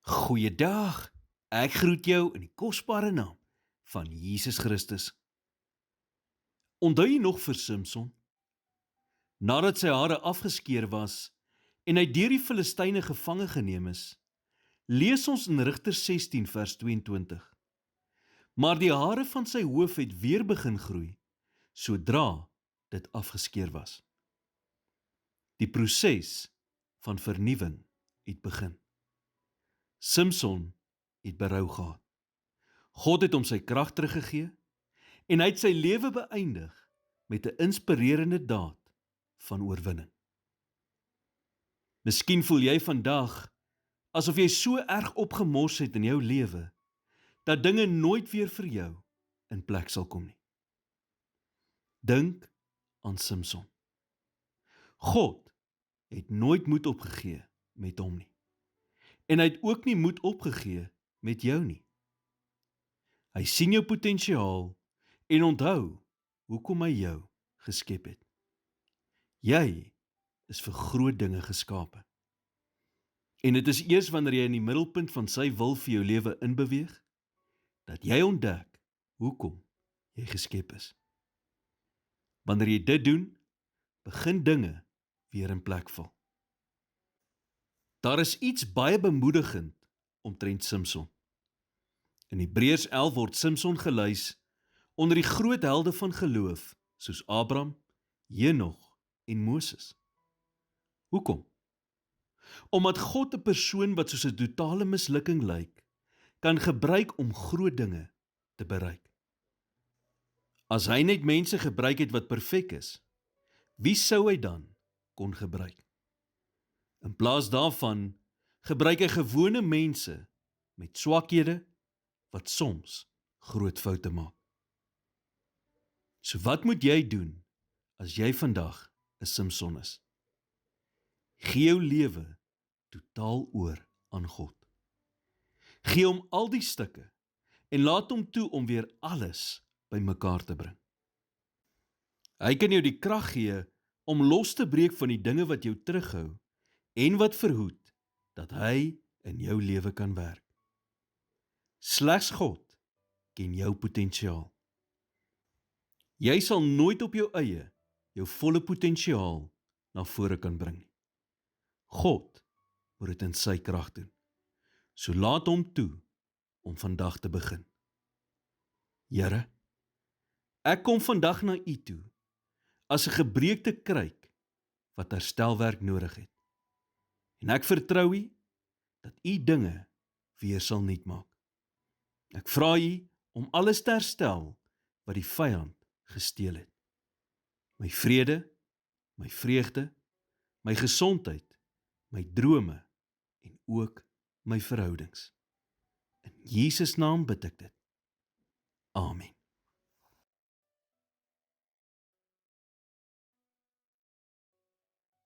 Goeiedag, ek groet jou in die kosbare naam van Jesus Christus. Onthou jy nog vir Samson? Nadat sy hare afgeskeer was en hy deur die Filistyne gevange geneem is, lees ons in Rigters 16 vers 22. Maar die hare van sy hoof het weer begin groei, sodra dit afgeskeer was. Die proses van vernuwing het begin. Samson het berou gehad. God het hom sy krag teruggegee en hy het sy lewe beëindig met 'n inspirerende daad van oorwinning. Miskien voel jy vandag asof jy so erg opgemors het in jou lewe dat dinge nooit weer vir jou in plek sal kom nie. Dink aan Samson. God het nooit moed opgegee met hom nie. En hy het ook nie moed opgegee met jou nie. Hy sien jou potensiaal en onthou hoekom hy jou geskep het. Jy is vir groot dinge geskape. En dit is eers wanneer jy in die middelpunt van sy wil vir jou lewe inbeweeg, dat jy ontdek hoekom jy geskep is. Wanneer jy dit doen, begin dinge weer in plek val. Daar is iets baie bemoedigend omtrent Samson. In Hebreërs 11 word Samson gelys onder die groot helde van geloof, soos Abraham, Henog en Moses. Hoekom? Omdat God 'n persoon wat soos 'n totale mislukking lyk, kan gebruik om groot dinge te bereik. As hy net mense gebruik het wat perfek is, wie sou hy dan kon gebruik? In plaas daarvan gebruik hy gewone mense met swakhede wat soms groot foute maak. So wat moet jy doen as jy vandag 'n Samson is? Gee jou lewe totaal oor aan God. Gee hom al die stukke en laat hom toe om weer alles bymekaar te bring. Hy kan jou die krag gee om los te breek van die dinge wat jou terughou en wat verhoed dat hy in jou lewe kan werk. Slegs God ken jou potensiaal. Jy sal nooit op jou eie jou volle potensiaal na vore kan bring nie. God moet dit in sy krag doen. So laat hom toe om vandag te begin. Here, ek kom vandag na U toe as 'n gebreekte kruik wat herstelwerk nodig het. En ek vertrou U dat U dinge weer sal nuut maak. Ek vra U om alles te herstel wat die vyand gesteel het. My vrede, my vreugde, my gesondheid, my drome en ook my verhoudings. In Jesus naam bid ek dit. Amen.